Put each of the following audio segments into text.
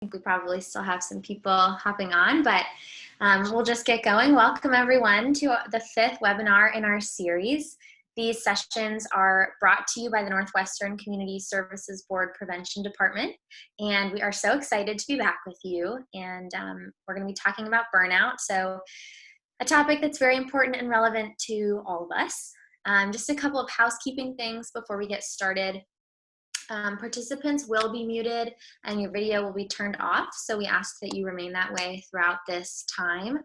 think we probably still have some people hopping on, but we'll just get going. Welcome everyone to the 5th webinar in our series. These sessions are brought to you by the Northwestern Community Services Board Prevention Department, and we are so excited to be back with you. And we're going to be talking about burnout, so a topic that's very important and relevant to all of us. Just a couple of housekeeping things before we get started. Participants will be muted and your video will be turned off, so we ask that you remain that way throughout this time.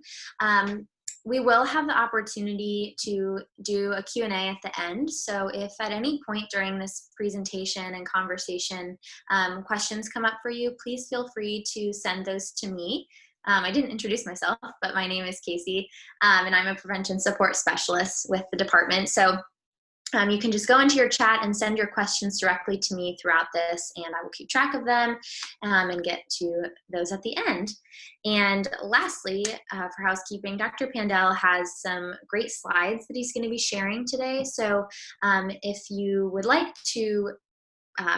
We will have the opportunity to do a Q&A at the end, so if at any point during this presentation and conversation questions come up for you, please feel free to send those to me. I didn't introduce myself, but my name is Casey, and I'm a prevention support specialist with the department. So you can just go into your chat and send your questions directly to me throughout this, and I will keep track of them and get to those at the end. And lastly, for housekeeping, Dr. Pandel has some great slides that he's going to be sharing today. So if you would like to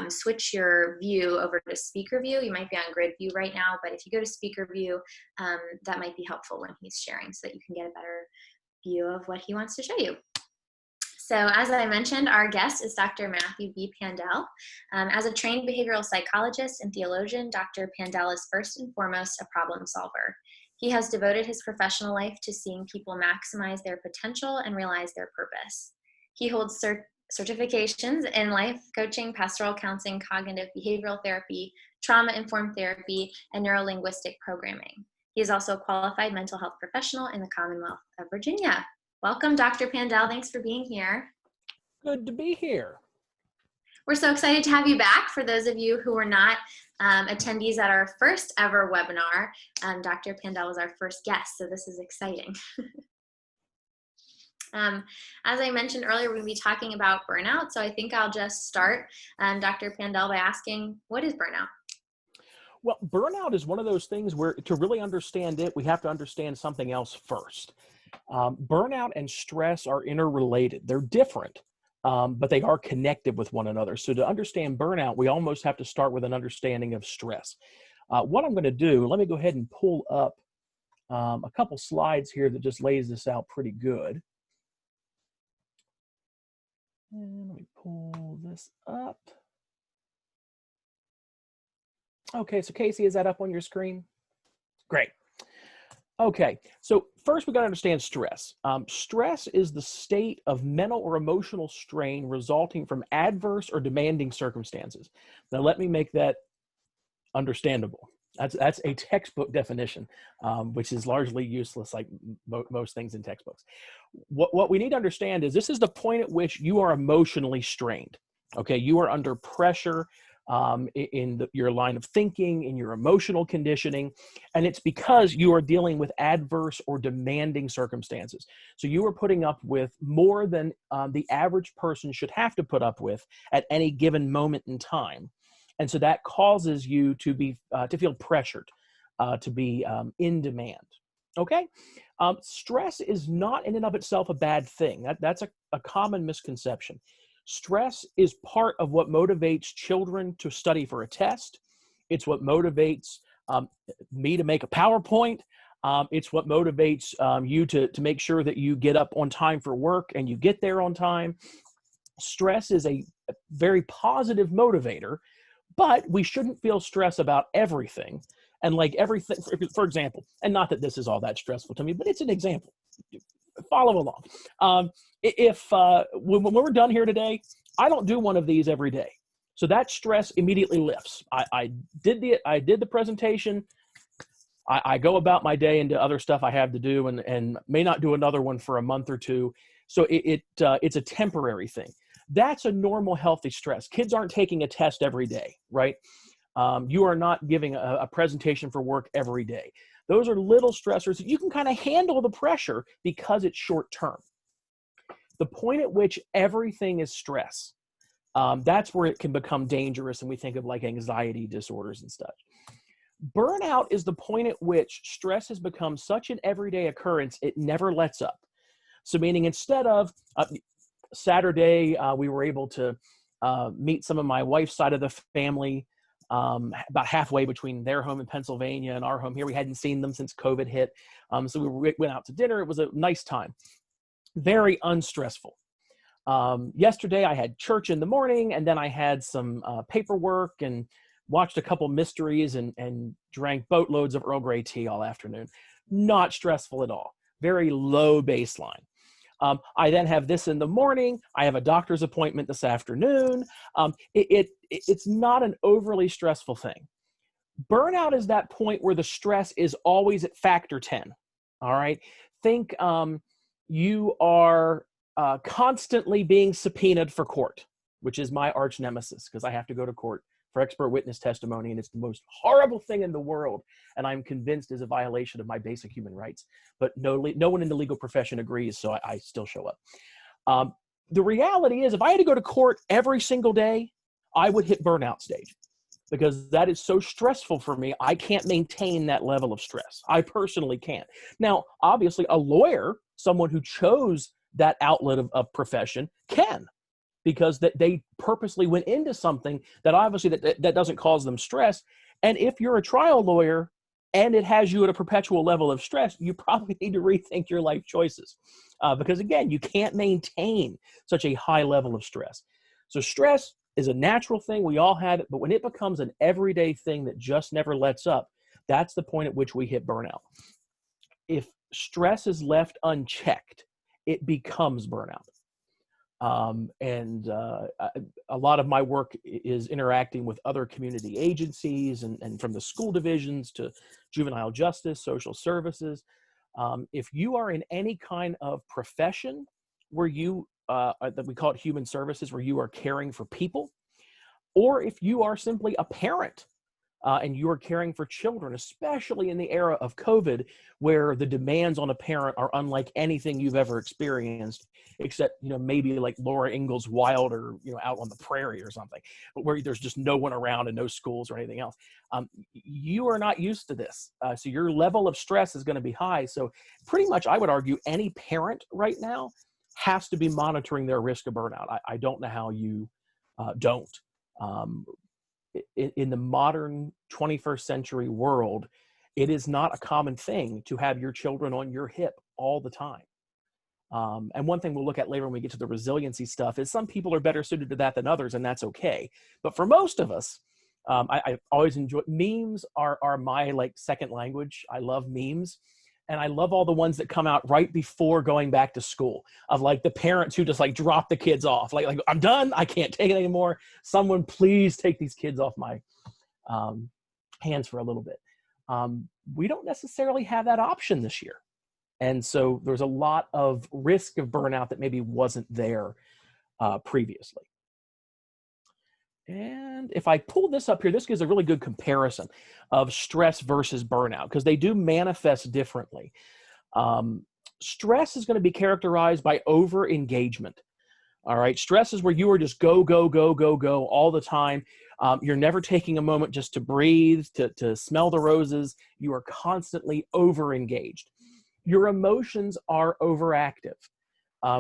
switch your view over to speaker view, you might be on grid view right now, but if you go to speaker view, that might be helpful when he's sharing so that you can get a better view of what he wants to show you. So as I mentioned, our guest is Dr. Matthew B. Pandel. As a trained behavioral psychologist and theologian, Dr. Pandel is first and foremost a problem solver. He has devoted his professional life to seeing people maximize their potential and realize their purpose. He holds certifications in life coaching, pastoral counseling, cognitive behavioral therapy, trauma-informed therapy, and neuro-linguistic programming. He is also a qualified mental health professional in the Commonwealth of Virginia. Welcome, Dr. Pandel. Thanks for being here. Good to be here. We're so excited to have you back. For those of you who were not attendees at our first ever webinar, Dr. Pandel was our first guest, so this is exciting. As I mentioned earlier, we're going to be talking about burnout, so I think I'll just start, Dr. Pandel, by asking, what is burnout? Well, burnout is one of those things where to really understand it, we have to understand something else first. Burnout and stress are interrelated. They're different, but they are connected with one another. So to understand burnout, we almost have to start with an understanding of stress. What I'm going to do, let me go ahead and pull up a couple slides here that just lays this out pretty good. And let me pull this up. Okay, so Casey, is that up on your screen? Great. Okay, so first we got to understand stress. Stress is the state of mental or emotional strain resulting from adverse or demanding circumstances. Now let me make that understandable. That's a textbook definition, which is largely useless like most things in textbooks. What we need to understand is this is the point at which you are emotionally strained. Okay, you are under pressure in your line of thinking, in your emotional conditioning, and it's because you are dealing with adverse or demanding circumstances. So you are putting up with more than the average person should have to put up with at any given moment in time. And so that causes you to be to feel pressured, to be in demand. Okay? Stress is not in and of itself a bad thing. That's a common misconception. Stress is part of what motivates children to study for a test. It's what motivates me to make a PowerPoint. It's what motivates you to make sure that you get up on time for work and you get there on time. Stress is a very positive motivator, but we shouldn't feel stress about everything. And like everything, for example, and not that this is all that stressful to me, but it's an example. Follow along. When we're done here today, I don't do one of these every day. So that stress immediately lifts. I did the presentation. I go about my day into other stuff I have to do and may not do another one for a month or two. So it's a temporary thing. That's a normal, healthy stress. Kids aren't taking a test every day, right? You are not giving a presentation for work every day. Those are little stressors that you can kind of handle the pressure because it's short term. The point at which everything is stress, that's where it can become dangerous, and we think of like anxiety disorders and stuff. Burnout is the point at which stress has become such an everyday occurrence, it never lets up. So meaning instead of Saturday, we were able to meet some of my wife's side of the family about halfway between their home in Pennsylvania and our home here. We hadn't seen them since COVID hit. So we went out to dinner. It was a nice time. Very unstressful. Yesterday I had church in the morning, and then I had some paperwork and watched a couple mysteries and drank boatloads of Earl Grey tea all afternoon. Not stressful at all. Very low baseline. I then have this in the morning. I have a doctor's appointment this afternoon. It's not an overly stressful thing. Burnout is that point where the stress is always at factor 10. All right. Think you are constantly being subpoenaed for court, which is my arch nemesis because I have to go to court for expert witness testimony, and it's the most horrible thing in the world, and I'm convinced is a violation of my basic human rights. But no one in the legal profession agrees, so I still show up. The reality is, if I had to go to court every single day, I would hit burnout stage because that is so stressful for me. I can't maintain that level of stress. I personally can't. Now, obviously, a lawyer, someone who chose that outlet of profession, can, because they purposely went into something that obviously that doesn't cause them stress. And if you're a trial lawyer and it has you at a perpetual level of stress, you probably need to rethink your life choices because, again, you can't maintain such a high level of stress. So stress is a natural thing. We all have it. But when it becomes an everyday thing that just never lets up, that's the point at which we hit burnout. If stress is left unchecked, it becomes burnout. A lot of my work is interacting with other community agencies and from the school divisions to juvenile justice, social services. If you are in any kind of profession where you, that we call it human services, where you are caring for people, or if you are simply a parent and you are caring for children, especially in the era of COVID, where the demands on a parent are unlike anything you've ever experienced, except, maybe like Laura Ingalls Wilder, out on the prairie or something, but where there's just no one around and no schools or anything else. You are not used to this. So your level of stress is going to be high. So pretty much I would argue any parent right now has to be monitoring their risk of burnout. I don't know how you don't. In the modern 21st century world, it is not a common thing to have your children on your hip all the time. And one thing we'll look at later when we get to the resiliency stuff is some people are better suited to that than others, and that's okay. But for most of us, I always enjoy memes are my second language. I love memes. And I love all the ones that come out right before going back to school of the parents who just drop the kids off. Like I'm done. I can't take it anymore. Someone please take these kids off my hands for a little bit. We don't necessarily have that option this year. And so there's a lot of risk of burnout that maybe wasn't there previously. And if I pull this up here, this gives a really good comparison of stress versus burnout because they do manifest differently. Stress is going to be characterized by over-engagement. All right. Stress is where you are just go, go, go, go, go all the time. You're never taking a moment just to breathe, to smell the roses. You are constantly over-engaged. Your emotions are overactive.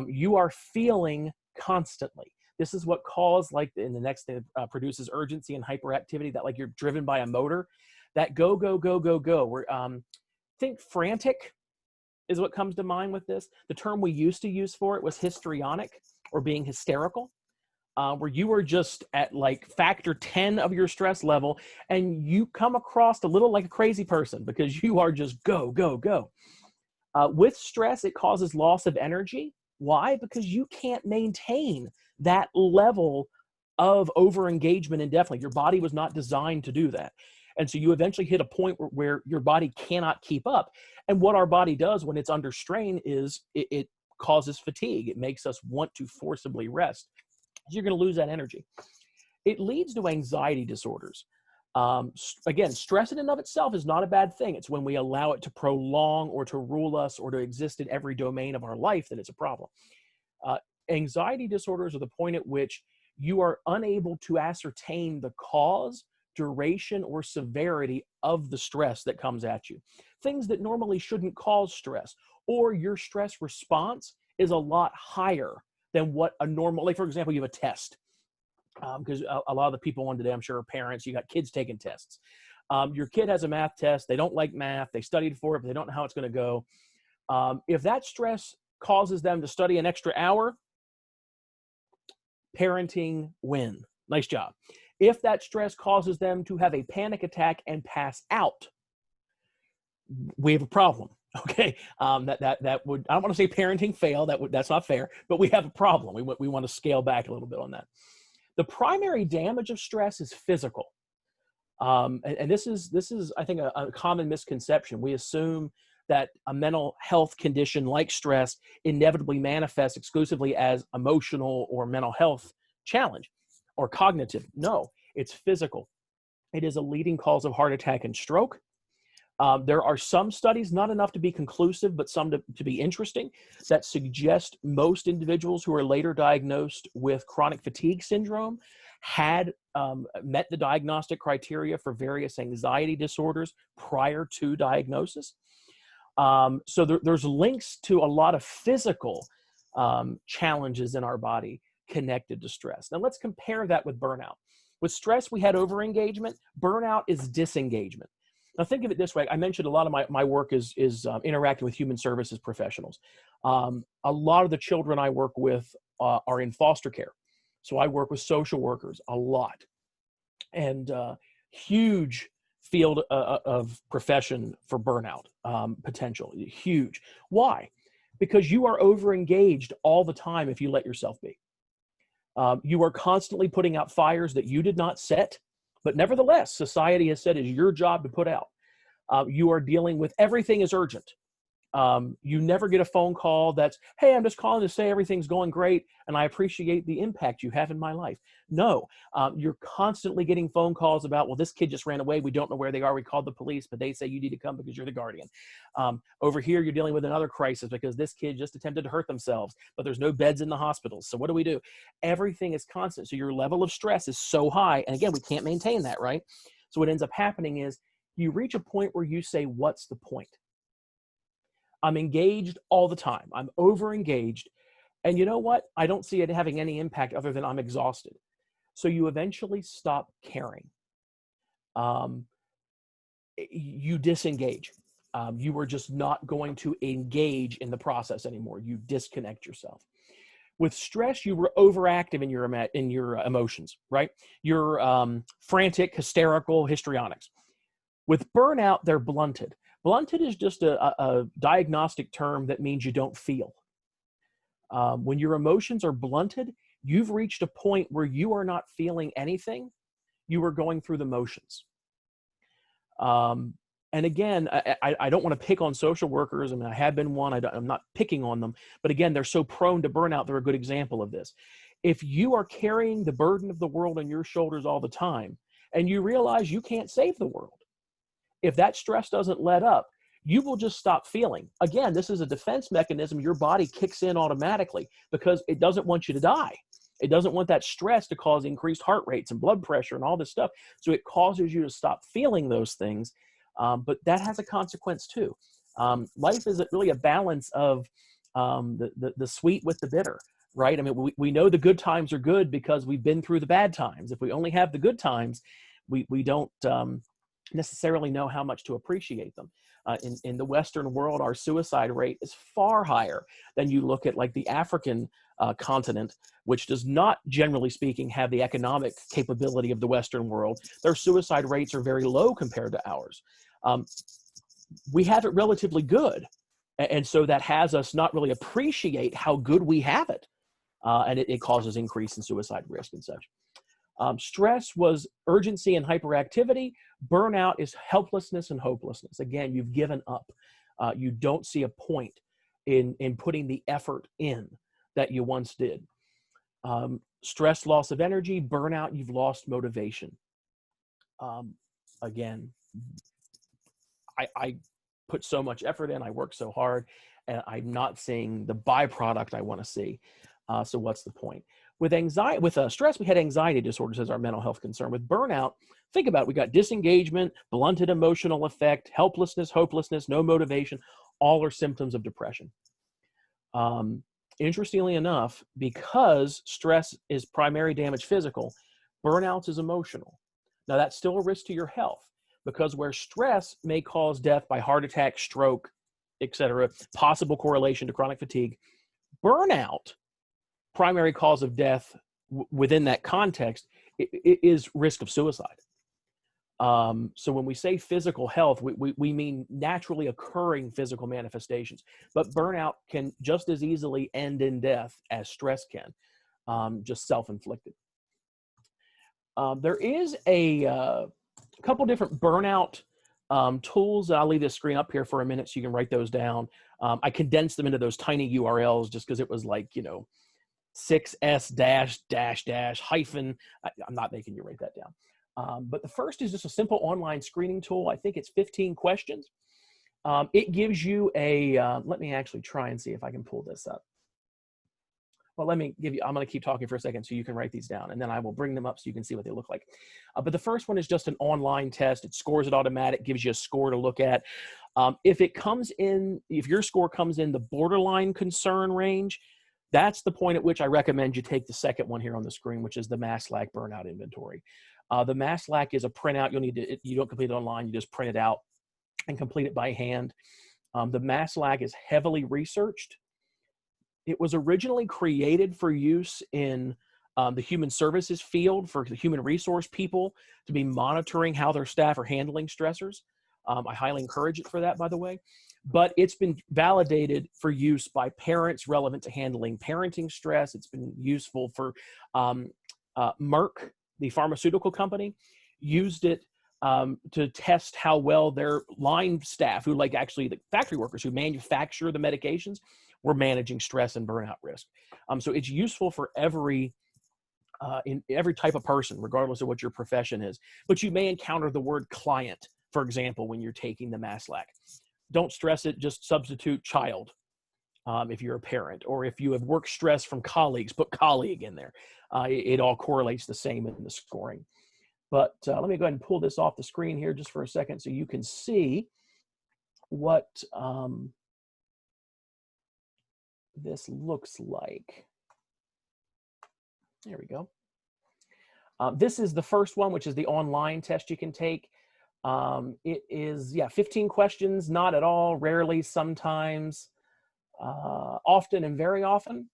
You are feeling constantly. This is what calls in the next thing produces urgency and hyperactivity, that you're driven by a motor. That go, go, go, go, go. Where think frantic is what comes to mind with this. The term we used to use for it was histrionic or being hysterical, where you are just at factor 10 of your stress level and you come across a little like a crazy person because you are just go, go, go. With stress, it causes loss of energy. Why? Because you can't maintain that level of over-engagement indefinitely. Your body was not designed to do that. And so you eventually hit a point where your body cannot keep up. And what our body does when it's under strain is it causes fatigue. It makes us want to forcibly rest. So you're going to lose that energy. It leads to anxiety disorders. Again, stress in and of itself is not a bad thing. It's when we allow it to prolong or to rule us or to exist in every domain of our life that it's a problem. Anxiety disorders are the point at which you are unable to ascertain the cause, duration, or severity of the stress that comes at you. Things that normally shouldn't cause stress, or your stress response is a lot higher than what a normal, for example, you have a test. because a lot of the people on today, I'm sure, are parents. You got kids taking tests. Your kid has a math test. They don't like math. They studied for it, but they don't know how it's going to go. If that stress causes them to study an extra hour, parenting win. Nice job. If that stress causes them to have a panic attack and pass out, we have a problem. Okay, that would, I don't want to say parenting fail. That's not fair, but we have a problem. We want to scale back a little bit on that. The primary damage of stress is physical, and this is I think a common misconception. We assume that a mental health condition like stress inevitably manifests exclusively as emotional or mental health challenge or cognitive. No, it's physical. It is a leading cause of heart attack and stroke. There are some studies, not enough to be conclusive, but some to be interesting, that suggest most individuals who are later diagnosed with chronic fatigue syndrome had met the diagnostic criteria for various anxiety disorders prior to diagnosis. So there's links to a lot of physical challenges in our body connected to stress. Now let's compare that with burnout. With stress, we had overengagement. Burnout is disengagement. Now think of it this way. I mentioned a lot of my work is interacting with human services professionals. A lot of the children I work with are in foster care. So I work with social workers a lot. And huge field of profession for burnout potential, huge. Why? Because you are overengaged all the time if you let yourself be. You are constantly putting out fires that you did not set, but nevertheless, society has said it's your job to put out. You are dealing with everything is urgent. You never get a phone call that's, hey, I'm just calling to say everything's going great and I appreciate the impact you have in my life. No, you're constantly getting phone calls about, well, this kid just ran away. We don't know where they are. We called the police, but they say you need to come because you're the guardian. Over here, you're dealing with another crisis because this kid just attempted to hurt themselves, but there's no beds in the hospitals. So what do? Everything is constant. So your level of stress is so high. And again, we can't maintain that, right? So what ends up happening is you reach a point where you say, what's the point? I'm engaged all the time. I'm over-engaged. And you know what? I don't see it having any impact other than I'm exhausted. So you eventually stop caring. You disengage. You are just not going to engage in the process anymore. You disconnect yourself. With stress, you were overactive in your emotions, right? You're frantic, hysterical, histrionics. With burnout, they're blunted. Blunted is just a diagnostic term that means you don't feel. When your emotions are blunted, you've reached a point where you are not feeling anything. You are going through the motions. And again, I don't want to pick on social workers. I mean, I have been one. I'm not picking on them. But again, they're so prone to burnout. They're a good example of this. If you are carrying the burden of the world on your shoulders all the time, and you realize you can't save the world, if that stress doesn't let up, you will just stop feeling. Again, this is a defense mechanism. Your body kicks in automatically because it doesn't want you to die. It doesn't want that stress to cause increased heart rates and blood pressure and all this stuff. So it causes you to stop feeling those things. But that has a consequence too. Life is really a balance of the sweet with the bitter, right? I mean, we know the good times are good because we've been through the bad times. If we only have the good times, we don't necessarily know how much to appreciate them. In the Western world, our suicide rate is far higher than you look at like the African continent, which does not, generally speaking, have the economic capability of the Western world. Their suicide rates are very low compared to ours. We have it relatively good. And so that has us not really appreciate how good we have it. And it causes increase in suicide risk and such. Stress was urgency and hyperactivity. Burnout is helplessness and hopelessness. Again, you've given up. You don't see a point in putting the effort in that you once did. Stress, loss of energy. Burnout, you've lost motivation. Again, I put so much effort in. I work so hard, and I'm not seeing the byproduct I want to see. So what's the point? With anxiety, with stress, we had anxiety disorders as our mental health concern. With burnout, think about it. We got disengagement, blunted emotional effect, helplessness, hopelessness, no motivation. All are symptoms of depression. Interestingly enough, because stress is primary damage physical, Burnout is emotional. Now, that's still a risk to your health, because where stress may cause death by heart attack, stroke, etc., possible correlation to chronic fatigue, burnout, primary cause of death within that context, is risk of suicide. So when we say physical health, we mean naturally occurring physical manifestations, but burnout can just as easily end in death as stress can, just self-inflicted. There is a couple different burnout tools. I'll leave this screen up here for a minute so you can write those down. I condensed them into those tiny URLs just because it was like, 6S - hyphen. I'm not making you write that down. But the first is just a simple online screening tool. I think it's 15 questions. It gives you a, let me actually try and see if I can pull this up. Well, let me give you, I'm going to keep talking for a second so you can write these down, and then I will bring them up so you can see what they look like. But the first one is just an online test. It scores it automatic, gives you a score to look at. If your score comes in the borderline concern range, that's the point at which I recommend you take the second one here on the screen, which is the MASLAC burnout inventory. The MASLAC is a printout. You don't complete it online. You just print it out and complete it by hand. The MASLAC is heavily researched. It was originally created for use in the human services field for the human resource people to be monitoring how their staff are handling stressors. I highly encourage it for that, by the way. But it's been validated for use by parents relevant to handling parenting stress. It's been useful for Merck, the pharmaceutical company, used it to test how well their line staff, who actually the factory workers who manufacture the medications, were managing stress and burnout risk. So it's useful for in every type of person, regardless of what your profession is. But you may encounter the word client, for example, when you're taking the MASLAC. Don't stress it, just substitute child if you're a parent, or if you have work stress from colleagues, put colleague in there. It all correlates the same in the scoring. But let me go ahead and pull this off the screen here just for a second so you can see what this looks like. There we go. This is the first one, which is the online test you can take. It is, 15 questions, not at all, rarely, sometimes, often and very often.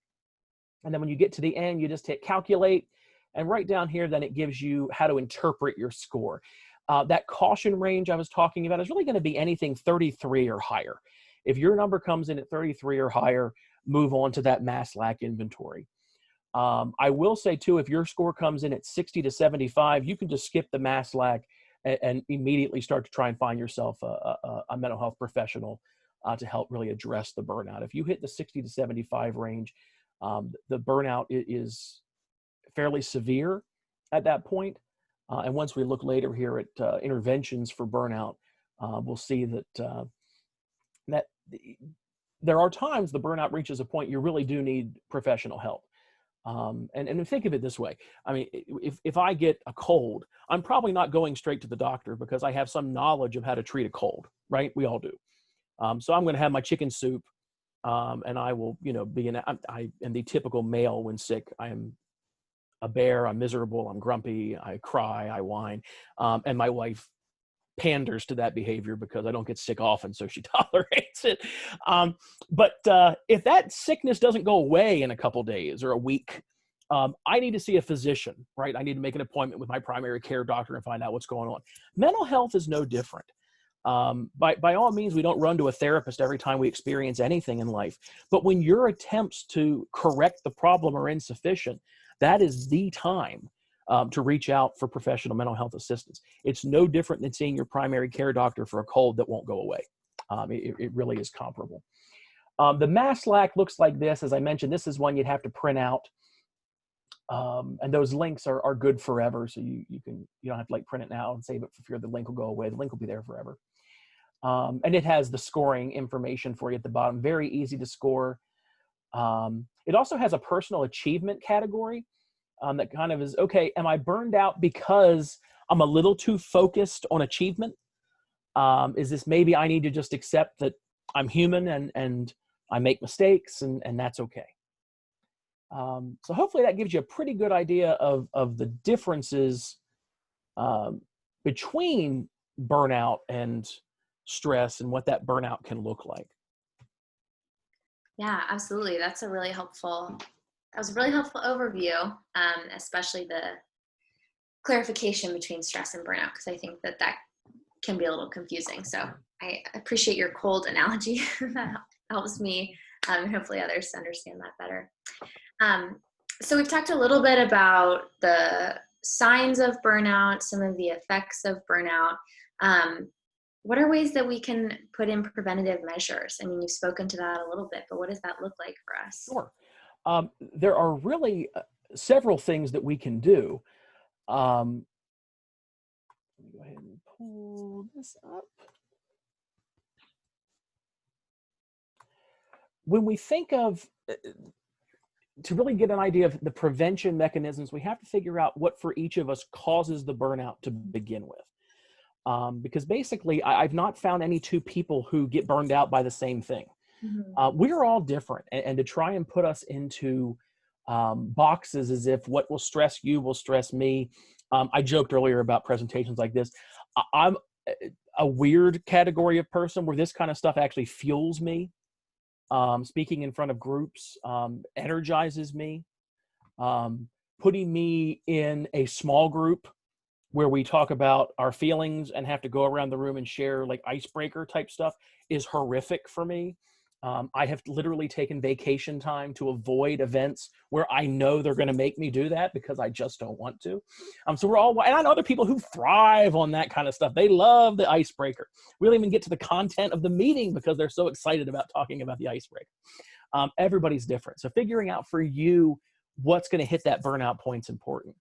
And then when you get to the end, you just hit calculate, and right down here, then it gives you how to interpret your score. That caution range I was talking about is really going to be anything 33 or higher. If your number comes in at 33 or higher, move on to that MASLAC inventory. I will say too, if your score comes in at 60 to 75, you can just skip the MASLAC and immediately start to try and find yourself a mental health professional to help really address the burnout. If you hit the 60 to 75 range, the burnout is fairly severe at that point. And once we look later here at interventions for burnout, we'll see that there are times the burnout reaches a point you really do need professional help. And think of it this way. I mean, if I get a cold, I'm probably not going straight to the doctor because I have some knowledge of how to treat a cold, right? We all do. So I'm going to have my chicken soup, and I will, I am the typical male when sick. I am a bear. I'm miserable. I'm grumpy. I cry. I whine. And my wife panders to that behavior because I don't get sick often, so she tolerates it. But if that sickness doesn't go away in a couple days or a week, I need to see a physician, right? I need to make an appointment with my primary care doctor and find out what's going on. Mental health is no different. By all means, we don't run to a therapist every time we experience anything in life. But when your attempts to correct the problem are insufficient, that is the time to reach out for professional mental health assistance. It's no different than seeing your primary care doctor for a cold that won't go away. It really is comparable. The MASLAC looks like this. As I mentioned, this is one you'd have to print out. And those links are good forever. So you don't have to print it now and save it for fear the link will go away. The link will be there forever. And it has the scoring information for you at the bottom. Very easy to score. It also has a personal achievement category. That kind of is, okay, am I burned out because I'm a little too focused on achievement? Is this maybe I need to just accept that I'm human and I make mistakes and that's okay? So hopefully that gives you a pretty good idea of the differences between burnout and stress and what that burnout can look like. Yeah, absolutely. That was a really helpful overview, especially the clarification between stress and burnout, because I think that can be a little confusing. So I appreciate your cold analogy. That helps me, and hopefully others to understand that better. So we've talked a little bit about the signs of burnout, some of the effects of burnout. What are ways that we can put in preventative measures? I mean, you've spoken to that a little bit, but what does that look like for us? Sure. There are really several things that we can do. Let me go ahead and pull this up. When we think of, to really get an idea of the prevention mechanisms, we have to figure out what for each of us causes the burnout to begin with. Because basically, I've not found any two people who get burned out by the same thing. Mm-hmm. We're all different, and to try and put us into boxes as if what will stress you will stress me. I joked earlier about presentations like this. I'm a weird category of person where this kind of stuff actually fuels me. Speaking in front of groups energizes me. Putting me in a small group where we talk about our feelings and have to go around the room and share like icebreaker type stuff is horrific for me. I have literally taken vacation time to avoid events where I know they're going to make me do that because I just don't want to. So we're all, and I know other people who thrive on that kind of stuff. They love the icebreaker. We don't even get to the content of the meeting because they're so excited about talking about the icebreaker. Everybody's different. So figuring out for you what's going to hit that burnout point is important.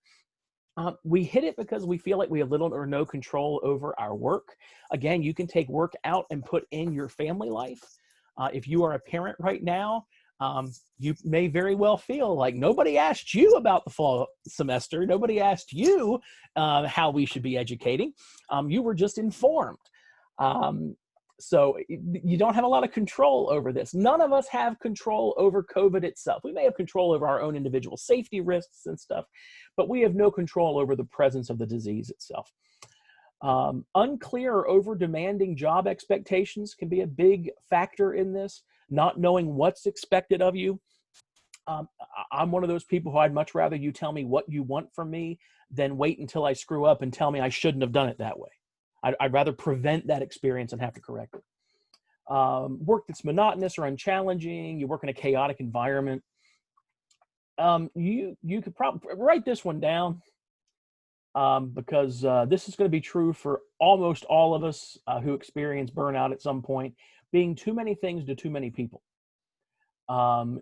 We hit it because we feel like we have little or no control over our work. Again, you can take work out and put in your family life. If you are a parent right now, you may very well feel like nobody asked you about the fall semester. Nobody asked you how we should be educating. You were just informed. So you don't have a lot of control over this. None of us have control over COVID itself. We may have control over our own individual safety risks and stuff, but we have no control over the presence of the disease itself. Unclear or over-demanding job expectations can be a big factor in this, not knowing what's expected of you. I'm one of those people who I'd much rather you tell me what you want from me than wait until I screw up and tell me I shouldn't have done it that way. I'd rather prevent that experience and have to correct it. Work that's monotonous or unchallenging, you work in a chaotic environment. You could probably write this one down. Because this is going to be true for almost all of us who experience burnout at some point, being too many things to too many people. All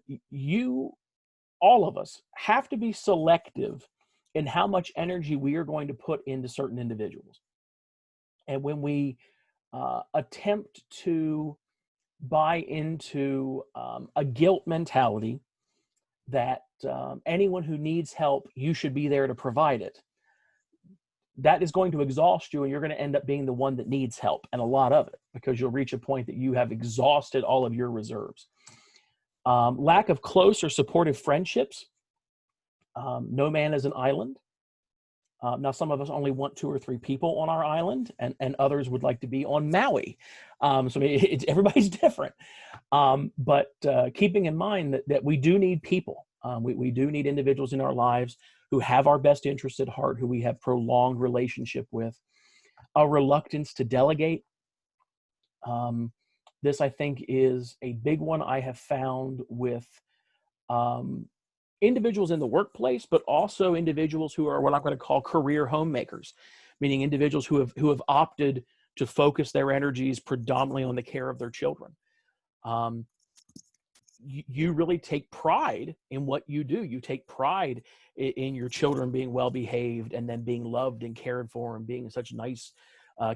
of us, have to be selective in how much energy we are going to put into certain individuals. And when we attempt to buy into a guilt mentality that anyone who needs help, you should be there to provide it, that is going to exhaust you, and you're going to end up being the one that needs help, and a lot of it, because you'll reach a point that you have exhausted all of your reserves. Lack of close or supportive friendships. No man is an island. Now, some of us only want 2 or 3 people on our island, and others would like to be on Maui. So I mean, everybody's different. But keeping in mind that we do need people. We do need individuals in our lives who have our best interests at heart, who we have prolonged relationship with. A reluctance to delegate. This, I think, is a big one I have found with individuals in the workplace, but also individuals who are what I'm going to call career homemakers, meaning individuals who have opted to focus their energies predominantly on the care of their children. You really take pride in what you do. You take pride in your children being well behaved and then being loved and cared for and being such nice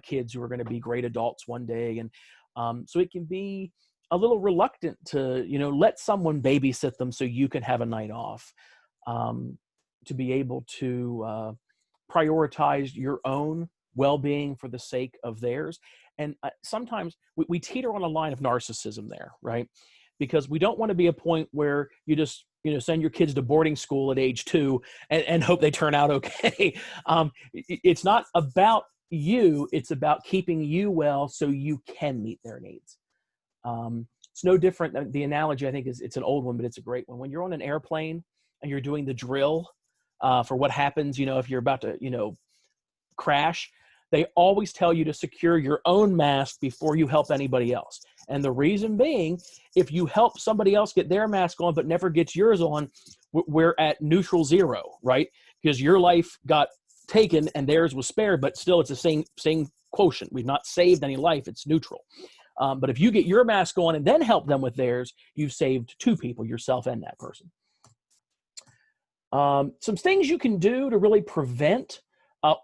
kids who are going to be great adults one day. And so it can be a little reluctant to, let someone babysit them so you can have a night off, to be able to prioritize your own well-being for the sake of theirs. And sometimes we teeter on a line of narcissism there, right? Because we don't want to be a point where you just send your kids to boarding school at age 2 and hope they turn out okay. It's not about you. It's about keeping you well so you can meet their needs. It's no different. The analogy, I think, it's an old one, but it's a great one. When you're on an airplane and you're doing the drill for what happens, if you're about to, crash, they always tell you to secure your own mask before you help anybody else. And the reason being, if you help somebody else get their mask on but never gets yours on, we're at neutral zero, right? Because your life got taken and theirs was spared, but still it's the same quotient. We've not saved any life. It's neutral. But if you get your mask on and then help them with theirs, you've saved 2 people, yourself and that person. Some things you can do to really prevent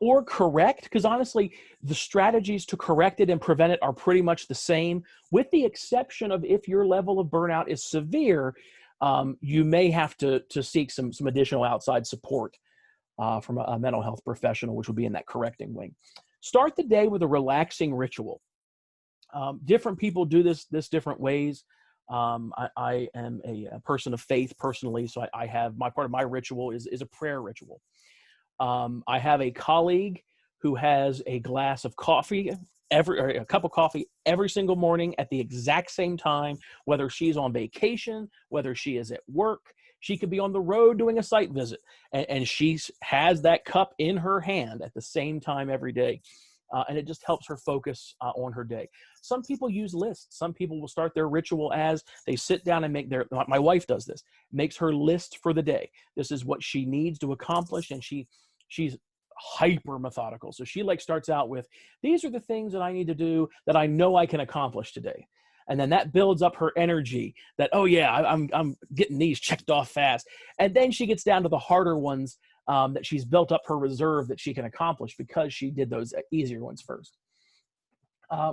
or correct, because honestly, the strategies to correct it and prevent it are pretty much the same, with the exception of if your level of burnout is severe, you may have to seek some additional outside support from a mental health professional, which would be in that correcting wing. Start the day with a relaxing ritual. Different people do this different ways. I am a person of faith personally, so I have part of my ritual is a prayer ritual. I have a colleague who has a glass of coffee a cup of coffee every single morning at the exact same time, whether she's on vacation, whether she is at work. She could be on the road doing a site visit, and she has that cup in her hand at the same time every day. And it just helps her focus on her day. Some people use lists. Some people will start their ritual as they sit down and my wife does this, makes her list for the day. This is what she needs to accomplish, and she's hyper methodical. So she starts out with, these are the things that I need to do that I know I can accomplish today. And then that builds up her energy that, oh yeah, I'm getting these checked off fast. And then she gets down to the harder ones that she's built up her reserve that she can accomplish because she did those easier ones first.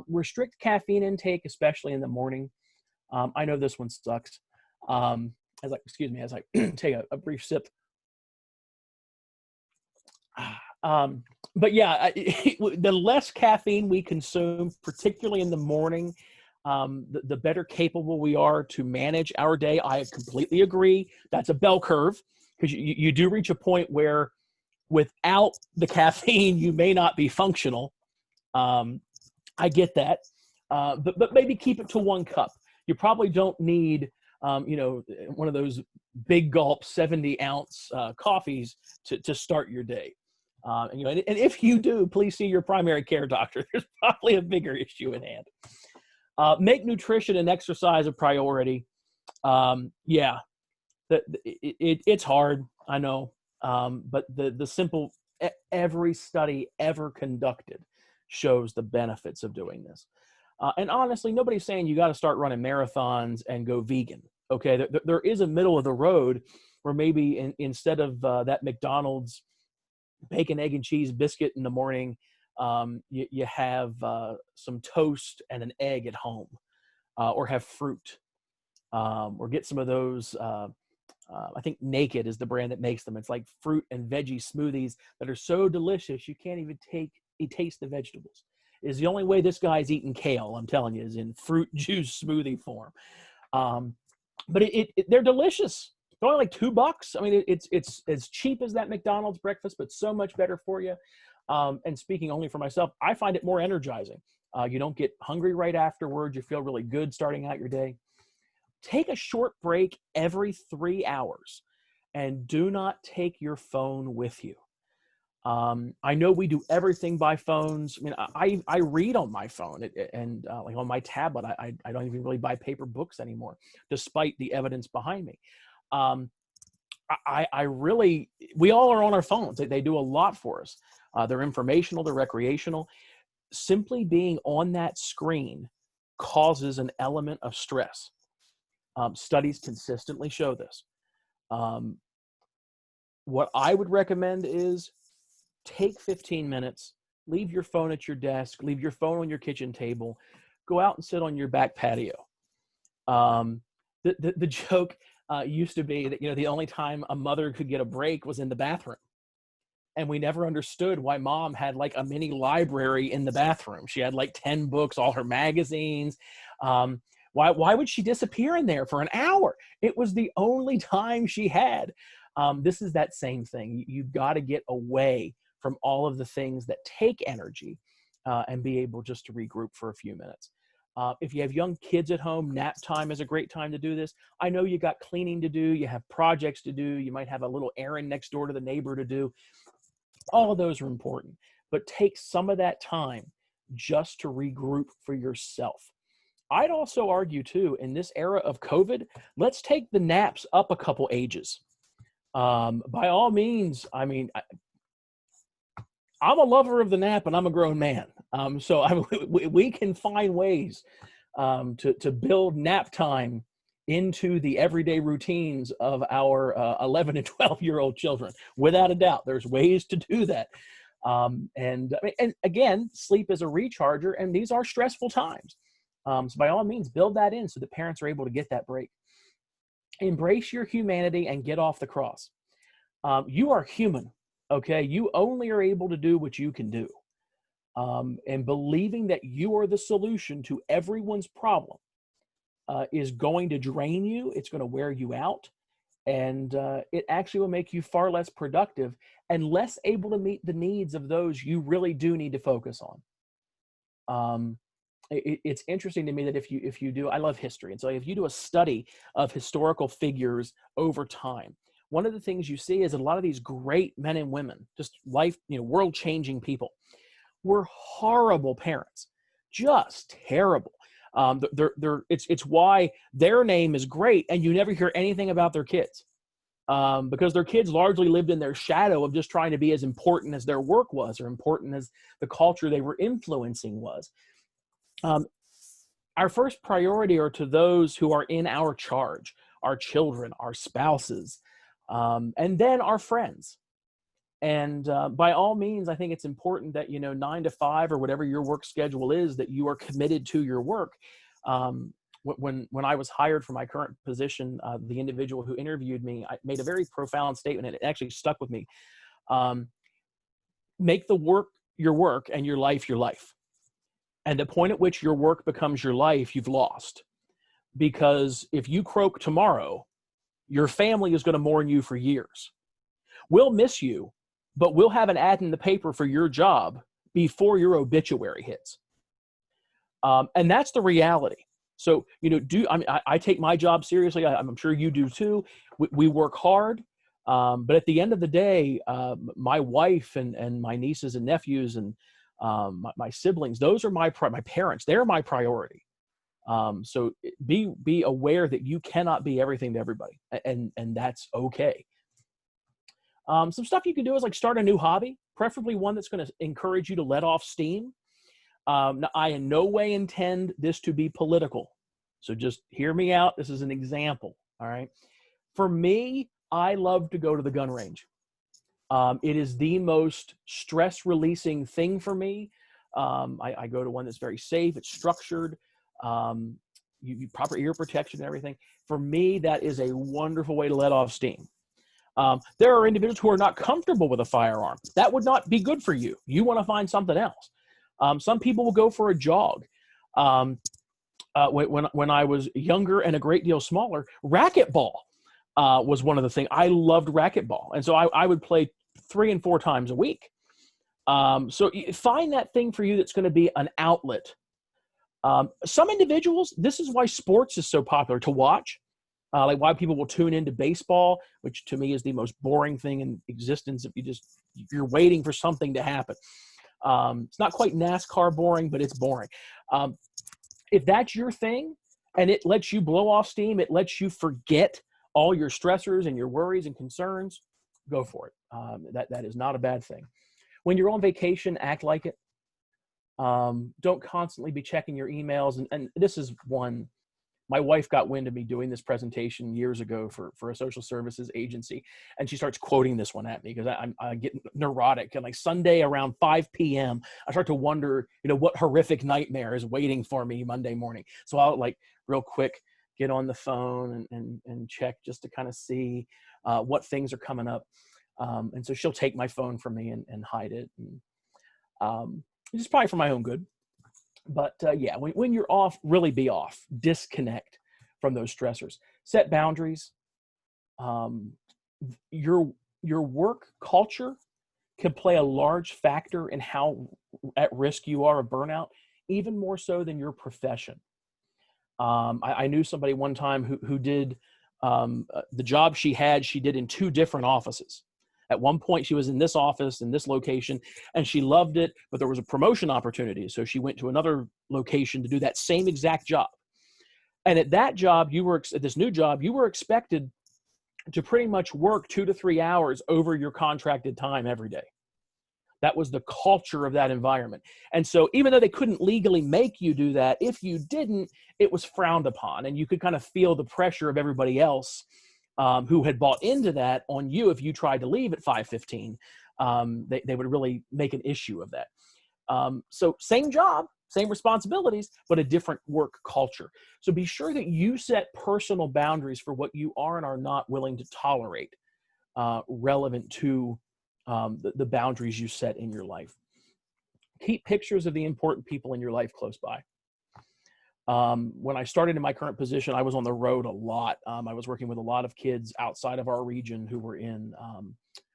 Restrict caffeine intake, especially in the morning. I know this one sucks. As I take a brief sip. But yeah, the less caffeine we consume, particularly in the morning, the better capable we are to manage our day. I completely agree. That's a bell curve, because you do reach a point where without the caffeine, you may not be functional. I get that. But maybe keep it to 1 cup. You probably don't need, one of those big gulp 70-ounce coffees to start your day. And if you do, please see your primary care doctor. There's probably a bigger issue at hand. Make nutrition and exercise a priority. It's hard, I know. But the simple, every study ever conducted shows the benefits of doing this. And honestly, nobody's saying you got to start running marathons and go vegan. Okay, there is a middle of the road where maybe instead of that McDonald's bacon, egg, and cheese biscuit in the morning, you have some toast and an egg at home, or have fruit, or get some of those. I think Naked is the brand that makes them. It's like fruit and veggie smoothies that are so delicious you can't even taste the vegetables. Is the only way this guy's eating kale, I'm telling you, is in fruit juice smoothie form. But they're delicious. They're only like $2. I mean, it's as cheap as that McDonald's breakfast, but so much better for you. And speaking only for myself, I find it more energizing. You don't get hungry right afterwards. You feel really good starting out your day. Take a short break every 3 hours, and do not take your phone with you. I know we do everything by phones. I mean, I read on my phone and like on my tablet. I don't even really buy paper books anymore, despite the evidence behind me. We all are on our phones. They do a lot for us. They're informational, they're recreational. Simply being on that screen causes an element of stress. Studies consistently show this. What I would recommend is take 15 minutes, leave your phone at your desk, leave your phone on your kitchen table, go out and sit on your back patio. The joke used to be that, the only time a mother could get a break was in the bathroom. And we never understood why mom had like a mini library in the bathroom. She had like 10 books, all her magazines. Why would she disappear in there for an hour? It was the only time she had. This is that same thing. You've got to get away from all of the things that take energy and be able just to regroup for a few minutes. If you have young kids at home, nap time is a great time to do this. I know you got cleaning to do, you have projects to do, you might have a little errand next door to the neighbor to do. All of those are important, but take some of that time just to regroup for yourself. I'd also argue too, in this era of COVID, let's take the naps up a couple ages. By all means, I mean, I'm a lover of the nap and I'm a grown man. We can find ways to build nap time into the everyday routines of our 11 and 12-year-old children. Without a doubt, there's ways to do that. And again, sleep is a recharger, and these are stressful times. So by all means, build that in so the parents are able to get that break. Embrace your humanity and get off the cross. You are human, okay? You only are able to do what you can do. And believing that you are the solution to everyone's problem is going to drain you. It's going to wear you out. And it actually will make you far less productive and less able to meet the needs of those you really do need to focus on. It's interesting to me that if you do, I love history. And so if you do a study of historical figures over time, one of the things you see is that a lot of these great men and women, just world-changing people, were horrible parents, just terrible. It's why their name is great, and you never hear anything about their kids, because their kids largely lived in their shadow of just trying to be as important as their work was, or important as the culture they were influencing was. Our first priority are to those who are in our charge, our children, our spouses, and then our friends. And by all means, I think it's important that, 9 to 5 or whatever your work schedule is, that you are committed to your work. When I was hired for my current position, the individual who interviewed me, I made a very profound statement, and it actually stuck with me. Make the work your work and your life your life. And the point at which your work becomes your life, you've lost. Because if you croak tomorrow, your family is going to mourn you for years. We'll miss you, but we'll have an ad in the paper for your job before your obituary hits. And that's the reality. So, I take my job seriously. I'm sure you do too. We work hard. But at the end of the day, my wife and my nieces and nephews and my siblings, those are my parents. They're my priority. So be aware that you cannot be everything to everybody, and that's okay. Some stuff you can do is like start a new hobby, preferably one that's going to encourage you to let off steam. Now, I in no way intend this to be political, so just hear me out. This is an example. All right. For me, I love to go to the gun range. It is the most stress releasing thing for me. I go to one that's very safe. It's structured. You proper ear protection and everything. For me, that is a wonderful way to let off steam. There are individuals who are not comfortable with a firearm. That would not be good for you. You want to find something else. Some people will go for a jog. When I was younger and a great deal smaller, racquetball was one of the things. I loved racquetball. And so I would play 3 and 4 times a week. So find that thing for you that's going to be an outlet. Some individuals, this is why sports is so popular to watch. Like why people will tune into baseball, which to me is the most boring thing in existence. If you're waiting for something to happen. It's not quite NASCAR boring, but it's boring. If that's your thing and it lets you blow off steam, it lets you forget all your stressors and your worries and concerns, go for it. That is not a bad thing. When you're on vacation, act like it. Don't constantly be checking your emails. And this is one. My wife got wind of me doing this presentation years ago for a social services agency. And she starts quoting this one at me because I get neurotic. And like Sunday around 5 p.m., I start to wonder, what horrific nightmare is waiting for me Monday morning. So I'll like real quick get on the phone and check just to kind of see what things are coming up. And so she'll take my phone from me and hide it. And it's probably for my own good. But yeah, when you're off, really be off. Disconnect from those stressors. Set boundaries. Your work culture can play a large factor in how at risk you are of burnout, even more so than your profession. I knew somebody one time who did the job she did in 2 different offices. At one point, she was in this office, in this location, and she loved it, but there was a promotion opportunity. So she went to another location to do that same exact job. And at that job, at this new job, you were expected to pretty much work 2 to 3 hours over your contracted time every day. That was the culture of that environment. And so even though they couldn't legally make you do that, if you didn't, it was frowned upon. And you could kind of feel the pressure of everybody else who had bought into that on you. If you tried to leave at 5:15, they would really make an issue of that. So same job, same responsibilities, but a different work culture. So be sure that you set personal boundaries for what you are and are not willing to tolerate, relevant to the boundaries you set in your life. Keep pictures of the important people in your life close by. When I started in my current position, I was on the road a lot. I was working with a lot of kids outside of our region who were in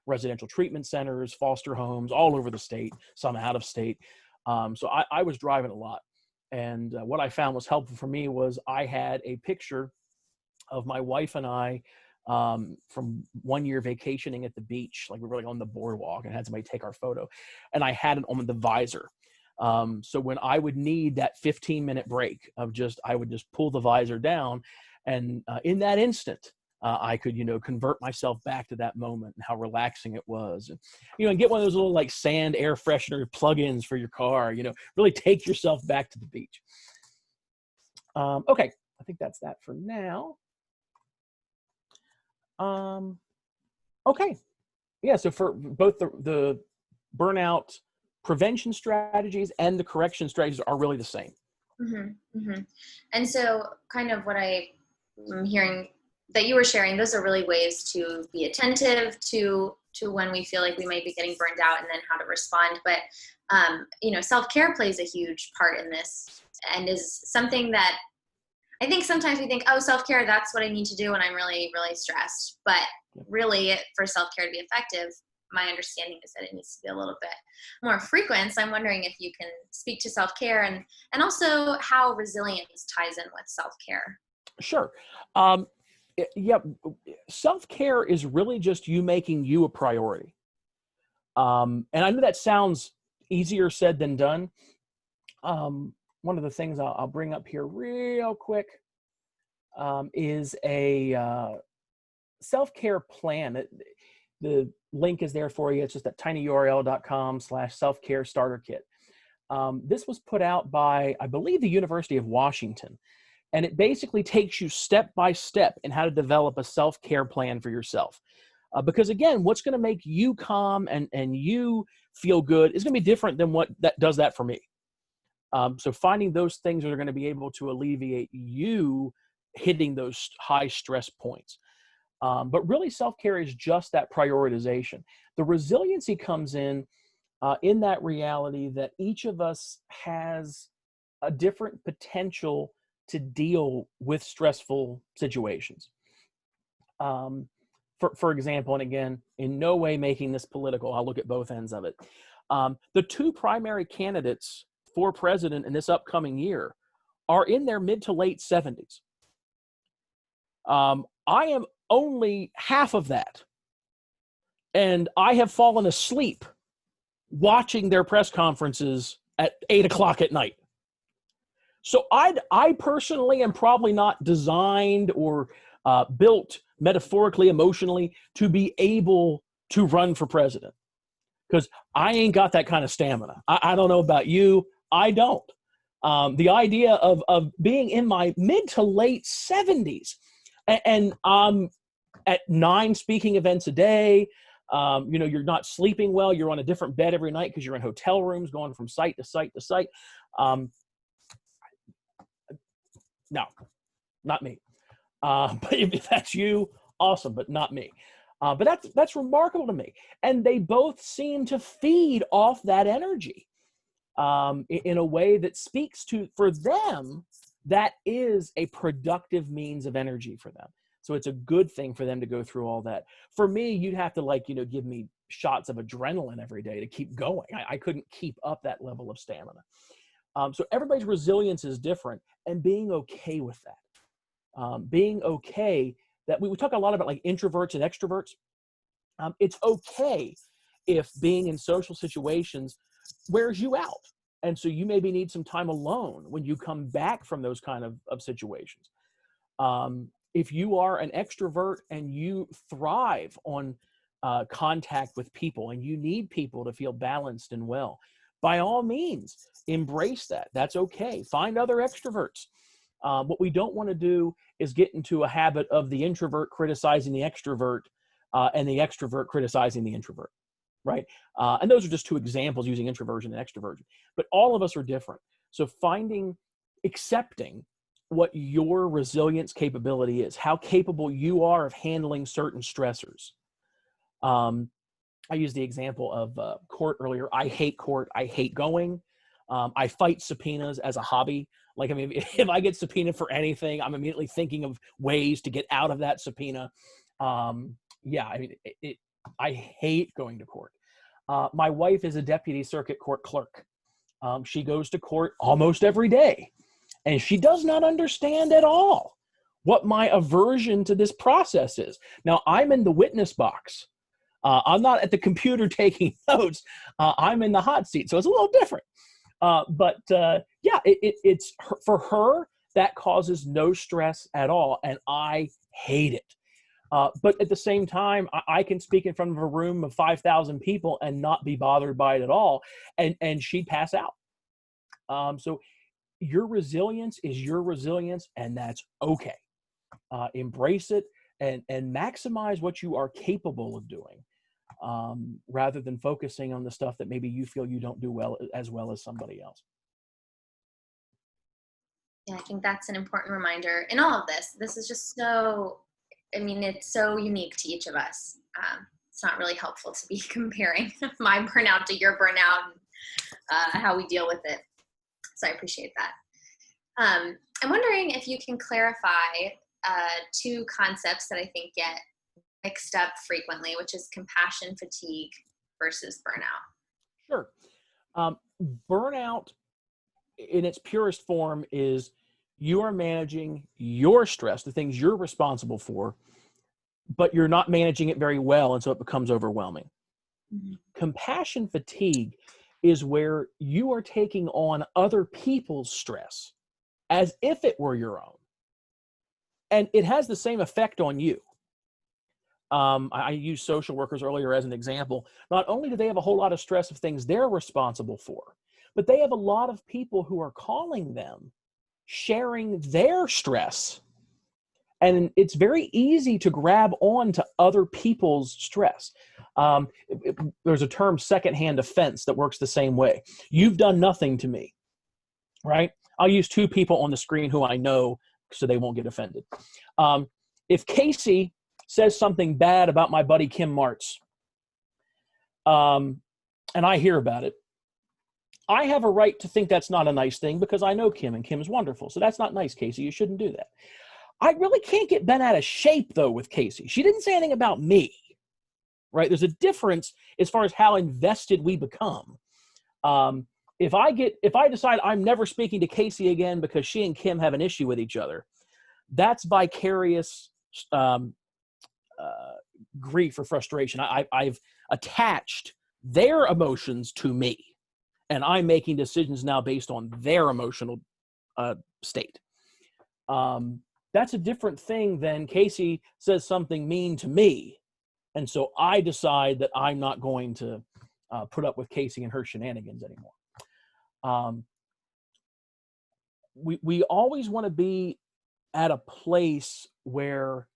residential treatment centers, foster homes, all over the state, some out of state. So I was driving a lot. And what I found was helpful for me was I had a picture of my wife and I from one year vacationing at the beach. Like we were like on the boardwalk and had somebody take our photo. And I had it on the visor. So when I would need that 15-minute break of I would just pull the visor down, and in that instant, I could, convert myself back to that moment and how relaxing it was. And, and get one of those little like sand air freshener plugins for your car, really take yourself back to the beach. Okay. I think that's that for now. Okay. Yeah. So for both the burnout prevention strategies and the correction strategies are really the same. Mm-hmm, mm-hmm. And so kind of what I'm hearing that you were sharing, those are really ways to be attentive to when we feel like we might be getting burned out and then how to respond. But, self-care plays a huge part in this and is something that I think sometimes we think, oh, self-care, that's what I need to do when I'm really, really stressed. But really for self-care to be effective, my understanding is that it needs to be a little bit more frequent. So I'm wondering if you can speak to self-care and also how resilience ties in with self-care. Sure. Yeah. Self-care is really just you making you a priority. And I know that sounds easier said than done. One of the things I'll bring up here real quick is a self-care plan. The link is there for you. It's just at tinyurl.com/self-care starter kit. This was put out by, I believe, the University of Washington. And it basically takes you step by step in how to develop a self-care plan for yourself. Because again, what's going to make you calm and you feel good is going to be different than what that does that for me. So finding those things that are going to be able to alleviate you hitting those high stress points. But really self-care is just that prioritization. The resiliency comes in that reality that each of us has a different potential to deal with stressful situations. For example, and again, in no way making this political, I'll look at both ends of it. The 2 primary candidates for president in this upcoming year are in their mid to late 70s. I am only half of that. And I have fallen asleep watching their press conferences at 8:00 at night. So I personally am probably not designed or built metaphorically, emotionally to be able to run for president because I ain't got that kind of stamina. I don't know about you. I don't. The idea of being in my mid to late 70s and I'm at 9 speaking events a day. You're not sleeping well. You're on a different bed every night because you're in hotel rooms going from site to site to site. No, not me. But if that's you, awesome, but not me. But that's remarkable to me. And they both seem to feed off that energy. in a way that speaks to, for them, that is a productive means of energy for them. So it's a good thing for them to go through all that. For me, you'd have to give me shots of adrenaline every day to keep going. I couldn't keep up that level of stamina. So everybody's resilience is different, and being okay with that. Being okay that we talk a lot about like introverts and extroverts. It's okay if being in social situations wears you out. And so you maybe need some time alone when you come back from those kind of situations. If you are an extrovert and you thrive on contact with people and you need people to feel balanced and well, by all means, embrace that. That's okay. Find other extroverts. What we don't want to do is get into a habit of the introvert criticizing the extrovert and the extrovert criticizing the introvert, right? And those are just two examples using introversion and extroversion. But all of us are different. So accepting what your resilience capability is, how capable you are of handling certain stressors. I used the example of court earlier. I hate court. I hate going. I fight subpoenas as a hobby. Like, I mean, if I get subpoenaed for anything, I'm immediately thinking of ways to get out of that subpoena. Yeah, I mean, I hate going to court. My wife is a deputy circuit court clerk. She goes to court almost every day, and she does not understand at all what my aversion to this process is. Now, I'm in the witness box. I'm not at the computer taking notes. I'm in the hot seat, so it's a little different. Yeah, it's for her, that causes no stress at all, and I hate it. But at the same time, I can speak in front of a room of 5,000 people and not be bothered by it at all, and she'd pass out. So your resilience is your resilience, and that's okay. Embrace it and maximize what you are capable of doing, rather than focusing on the stuff that maybe you feel you don't do well as somebody else. Yeah, I think that's an important reminder in all of this. This is just so, I mean, it's so unique to each of us. It's not really helpful to be comparing my burnout to your burnout and how we deal with it. So I appreciate that. I'm wondering if you can clarify two concepts that I think get mixed up frequently, which is compassion fatigue versus burnout. Sure. Burnout in its purest form is you are managing your stress, the things you're responsible for, but you're not managing it very well, and so it becomes overwhelming. Mm-hmm. Compassion fatigue is where you are taking on other people's stress as if it were your own. And it has the same effect on you. I used social workers earlier as an example. Not only do they have a whole lot of stress of things they're responsible for, but they have a lot of people who are calling them, sharing their stress. And it's very easy to grab on to other people's stress. There's a term, secondhand offense, that works the same way. You've done nothing to me, right? I'll use two people on the screen who I know so they won't get offended. If Casey says something bad about my buddy Kim Martz, and I hear about it, I have a right to think that's not a nice thing because I know Kim and Kim is wonderful. So that's not nice, Casey. You shouldn't do that. I really can't get bent out of shape, though, with Casey. She didn't say anything about me, right? There's a difference as far as how invested we become. If I decide I'm never speaking to Casey again because she and Kim have an issue with each other, that's vicarious grief or frustration. I've attached their emotions to me, and I'm making decisions now based on their emotional state. That's a different thing than Casey says something mean to me, and so I decide that I'm not going to put up with Casey and her shenanigans anymore. We always want to be at a place where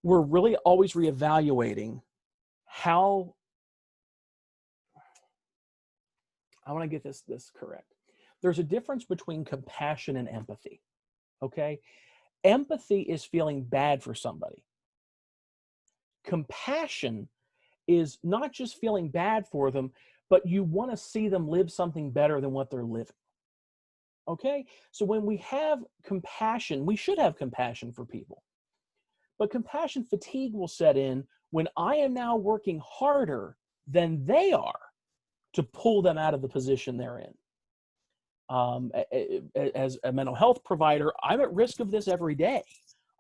we're really always reevaluating how, I want to get this correct. There's a difference between compassion and empathy, okay? Empathy is feeling bad for somebody. Compassion is not just feeling bad for them, but you want to see them live something better than what they're living. Okay? So when we have compassion, we should have compassion for people. But compassion fatigue will set in when I am now working harder than they are to pull them out of the position they're in. As a mental health provider, I'm at risk of this every day.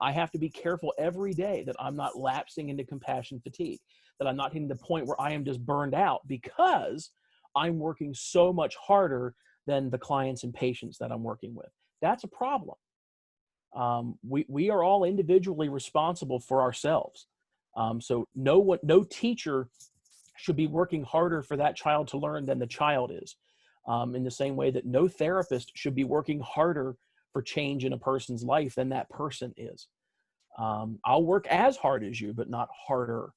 I have to be careful every day that I'm not lapsing into compassion fatigue, that I'm not hitting the point where I am just burned out because I'm working so much harder than the clients and patients that I'm working with. That's a problem. We are all individually responsible for ourselves. So no teacher should be working harder for that child to learn than the child is. In the same way that no therapist should be working harder for change in a person's life than that person is. I'll work as hard as you, but not harder.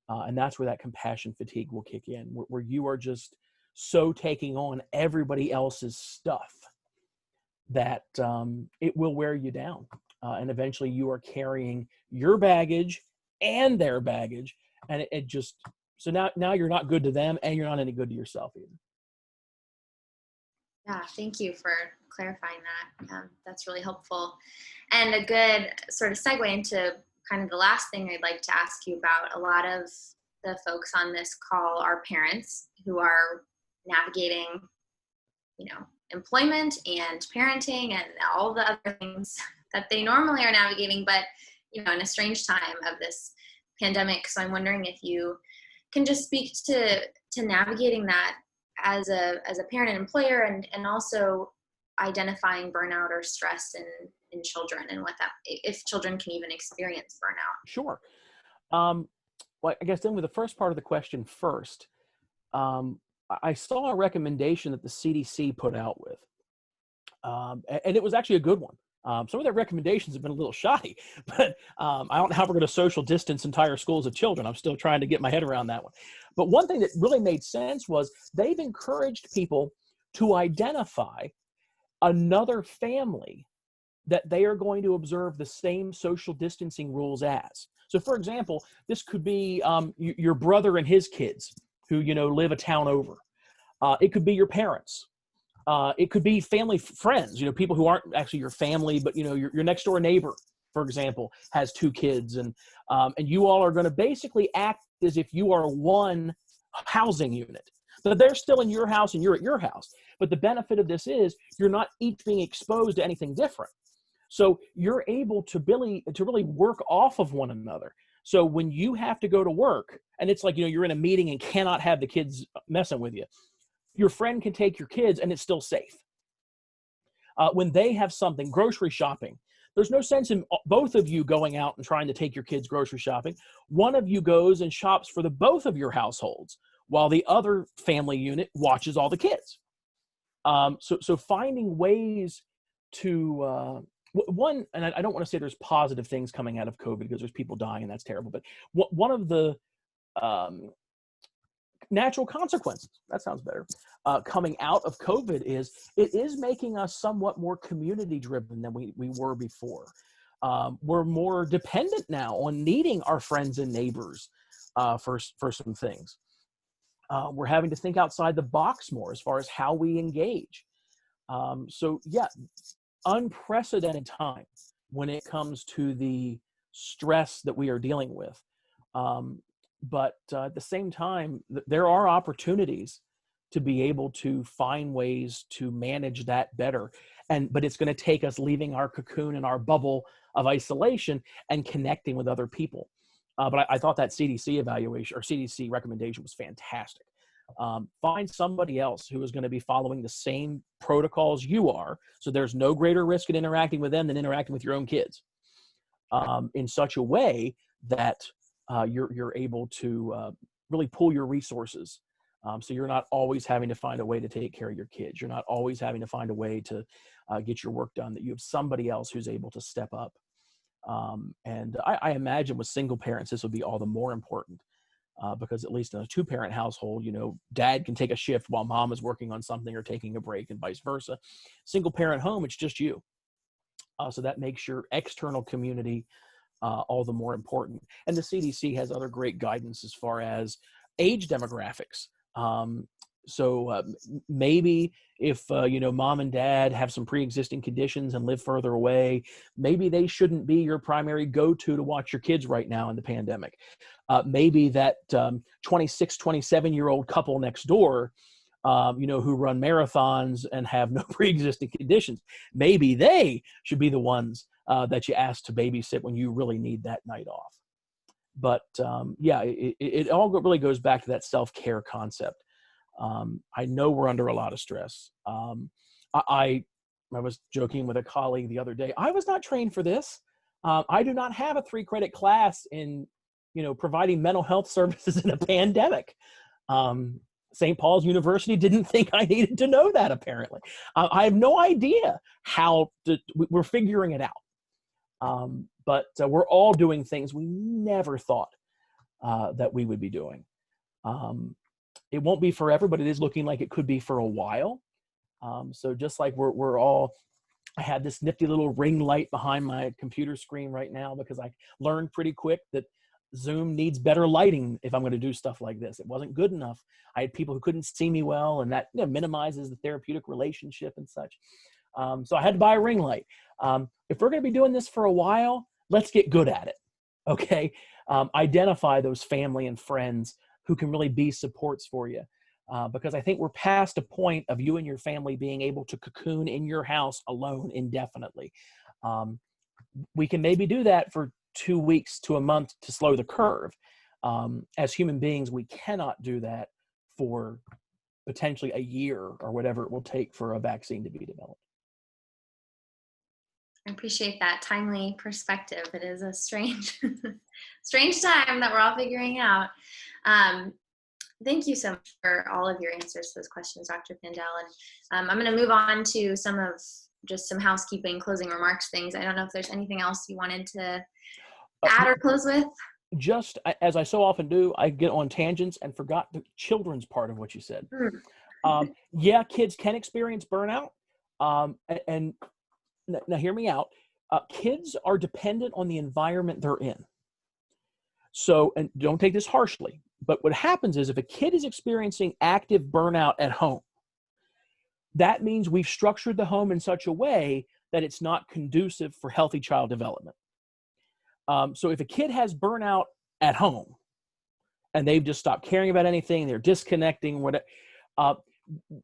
And that's where that compassion fatigue will kick in, where you are just so taking on everybody else's stuff that it will wear you down. And eventually you are carrying your baggage and their baggage. And it just, so now you're not good to them and you're not any good to yourself either. Yeah, thank you for clarifying that. That's really helpful. And a good sort of segue into kind of the last thing I'd like to ask you about. A lot of the folks on this call are parents who are navigating, employment and parenting and all the other things that they normally are navigating, but, in a strange time of this pandemic. So I'm wondering if you can just speak to navigating that as a parent and employer, and also identifying burnout or stress in children, and what that, if children can even experience burnout. Sure. Well, I guess then with the first part of the question first, I saw a recommendation that the CDC put out with, and it was actually a good one. Some of their recommendations have been a little shoddy, but I don't know how we're going to social distance entire schools of children. I'm still trying to get my head around that one. But one thing that really made sense was they've encouraged people to identify another family that they are going to observe the same social distancing rules as. So for example, this could be your brother and his kids who, live a town over. It could be your parents. It could be family friends, people who aren't actually your family, but, your next door neighbor, for example, has 2 kids, and you all are going to basically act as if you are one housing unit. So they're still in your house and you're at your house. But the benefit of this is you're not each being exposed to anything different. So you're able to really work off of one another. So when you have to go to work and it's like, you're in a meeting and cannot have the kids messing with you, your friend can take your kids and it's still safe. When they have something, grocery shopping, there's no sense in both of you going out and trying to take your kids grocery shopping. One of you goes and shops for the both of your households while the other family unit watches all the kids. So finding ways to, one, and I don't want to say there's positive things coming out of COVID because there's people dying and that's terrible, but one of the natural consequences, that sounds better, coming out of COVID is it is making us somewhat more community driven than we were before. We're more dependent now on needing our friends and neighbors for some things. We're having to think outside the box more as far as how we engage. So yeah, unprecedented time when it comes to the stress that we are dealing with. But at the same time, there are opportunities to be able to find ways to manage that better. But it's going to take us leaving our cocoon and our bubble of isolation and connecting with other people. But I thought that CDC evaluation or CDC recommendation was fantastic. Find somebody else who is going to be following the same protocols you are, so there's no greater risk in interacting with them than interacting with your own kids, in such a way that you're able to really pull your resources. So you're not always having to find a way to take care of your kids. You're not always having to find a way to get your work done, that you have somebody else who's able to step up. And I imagine with single parents, this would be all the more important. Because at least in a 2-parent household, dad can take a shift while mom is working on something or taking a break and vice versa. Single parent home, it's just you. So that makes your external community all the more important. And the CDC has other great guidance as far as age demographics. Maybe if, mom and dad have some pre-existing conditions and live further away, maybe they shouldn't be your primary go-to to watch your kids right now in the pandemic. Maybe that 26, 27-year-old couple next door, who run marathons and have no pre-existing conditions, maybe they should be the ones that you ask to babysit when you really need that night off. But it all really goes back to that self-care concept. I know we're under a lot of stress. I was joking with a colleague the other day. I was not trained for this. I do not have a 3-credit class in, providing mental health services in a pandemic. St. Paul's University didn't think I needed to know that, apparently. I have no idea we're figuring it out. But we're all doing things we never thought that we would be doing. It won't be forever, but it is looking like it could be for a while. So just like I had this nifty little ring light behind my computer screen right now because I learned pretty quick that Zoom needs better lighting if I'm going to do stuff like this. It wasn't good enough. I had people who couldn't see me well, and that minimizes the therapeutic relationship and such. So I had to buy a ring light. If we're going to be doing this for a while, let's get good at it. Okay. Identify those family and friends who can really be supports for you. Because I think we're past a point of you and your family being able to cocoon in your house alone indefinitely. We can maybe do that for 2 weeks to a month to slow the curve. As human beings, we cannot do that for potentially a year or whatever it will take for a vaccine to be developed. I appreciate that timely perspective. It is a strange time that we're all figuring out. Thank you so much for all of your answers to those questions, Dr. Pandel. And I'm going to move on to some housekeeping, closing remarks things. I don't know if there's anything else you wanted to add or close with. Just as I so often do, I get on tangents and forgot the children's part of what you said. Kids can experience burnout. And now hear me out. Kids are dependent on the environment they're in. So, and don't take this harshly, but what happens is if a kid is experiencing active burnout at home, that means we've structured the home in such a way that it's not conducive for healthy child development. So if a kid has burnout at home and they've just stopped caring about anything, they're disconnecting, whatever,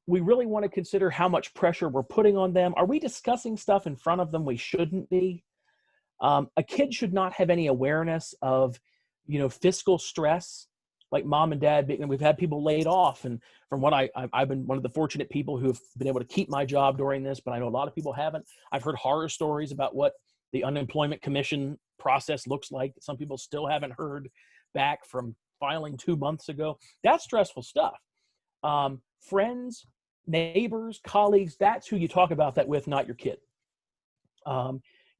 we really want to consider how much pressure we're putting on them. Are we discussing stuff in front of them we shouldn't be? A kid should not have any awareness of, fiscal stress, like mom and dad. We've had people laid off, and from what I've been one of the fortunate people who have been able to keep my job during this, but I know a lot of people haven't. I've heard horror stories about what the unemployment commission process looks like. Some people still haven't heard back from filing 2 months ago. That's stressful stuff. Friends, neighbors, colleagues, that's who you talk about that with, not your kid.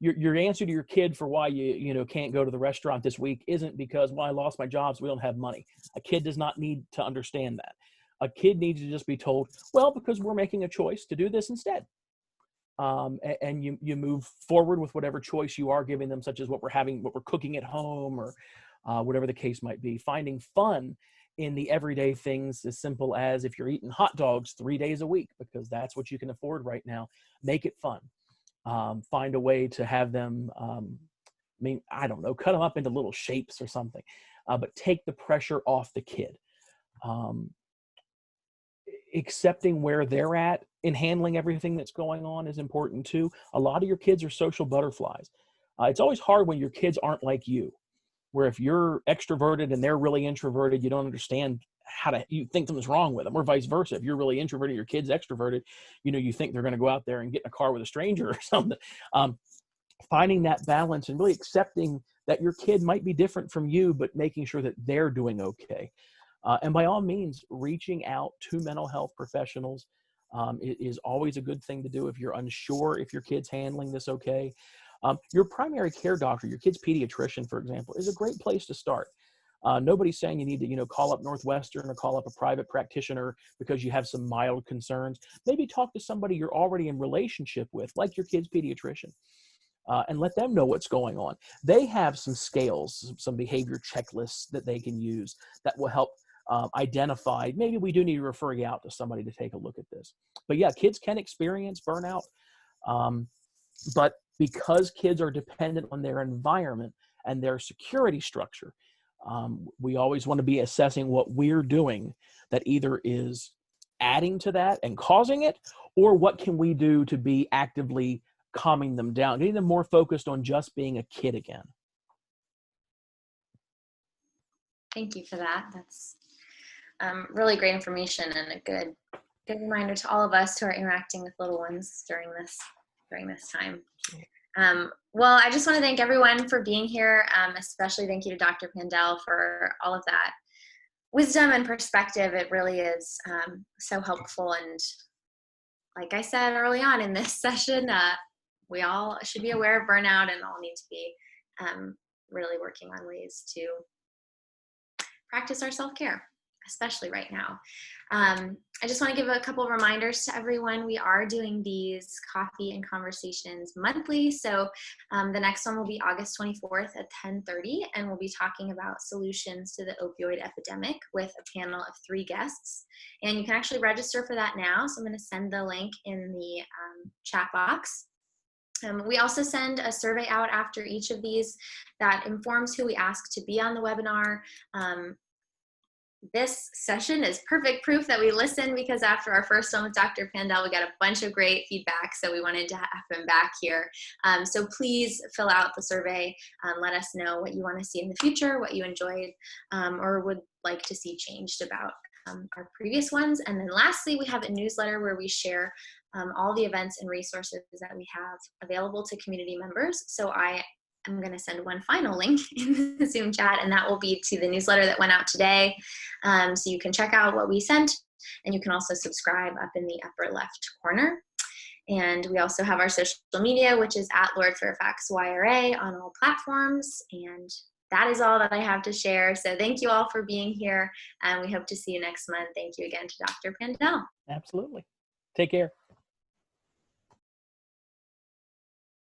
Your answer to your kid for why you can't go to the restaurant this week isn't because, I lost my job, so we don't have money. A kid does not need to understand that. A kid needs to just be told, because we're making a choice to do this instead. And you move forward with whatever choice you are giving them, such as what we're cooking at home, or whatever the case might be. Finding fun in the everyday things, as simple as if you're eating hot dogs 3 days a week, because that's what you can afford right now, make it fun. Find a way to have them, cut them up into little shapes or something, but take the pressure off the kid. Accepting where they're at in handling everything that's going on is important too. A lot of your kids are social butterflies. It's always hard when your kids aren't like you, where if you're extroverted and they're really introverted, you don't understand you think something's wrong with them, or vice versa. If you're really introverted, your kid's extroverted, you think they're going to go out there and get in a car with a stranger or something. Finding that balance and really accepting that your kid might be different from you, but making sure that they're doing okay. And by all means, reaching out to mental health professionals is always a good thing to do if you're unsure if your kid's handling this okay. Your primary care doctor, your kid's pediatrician, for example, is a great place to start. Nobody's saying you need to, call up Northwestern or call up a private practitioner because you have some mild concerns. Maybe talk to somebody you're already in relationship with, like your kid's pediatrician, and let them know what's going on. They have some scales, some behavior checklists that they can use that will help identified, maybe we do need to refer you out to somebody to take a look at this. But yeah, kids can experience burnout, but because kids are dependent on their environment and their security structure, we always want to be assessing what we're doing that either is adding to that and causing it, or what can we do to be actively calming them down, getting them more focused on just being a kid again. Thank you for that. That's really great information and a good reminder to all of us who are interacting with little ones during this time. Well, I just want to thank everyone for being here. Especially thank you to Dr. Pandel for all of that wisdom and perspective. It really is so helpful. And like I said early on in this session, we all should be aware of burnout and all need to be really working on ways to practice our self-care, especially right now. I just want to give a couple of reminders to everyone. We are doing these coffee and conversations monthly. So the next one will be August 24th at 10:30, and we'll be talking about solutions to the opioid epidemic with a panel of 3 guests. And you can actually register for that now. So I'm going to send the link in the chat box. We also send a survey out after each of these that informs who we ask to be on the webinar. This session is perfect proof that we listen, because after our first one with Dr. Pandel, we got a bunch of great feedback, so we wanted to have him back here. So please fill out the survey. Let us know what you want to see in the future, what you enjoyed or would like to see changed about our previous ones. And then lastly, we have a newsletter where we share all the events and resources that we have available to community members. So I'm going to send one final link in the Zoom chat, and that will be to the newsletter that went out today. So you can check out what we sent, and you can also subscribe up in the upper left corner. And we also have our social media, which is at Lord Fairfax YRA on all platforms. And that is all that I have to share. So thank you all for being here, and we hope to see you next month. Thank you again to Dr. Pandel. Absolutely. Take care.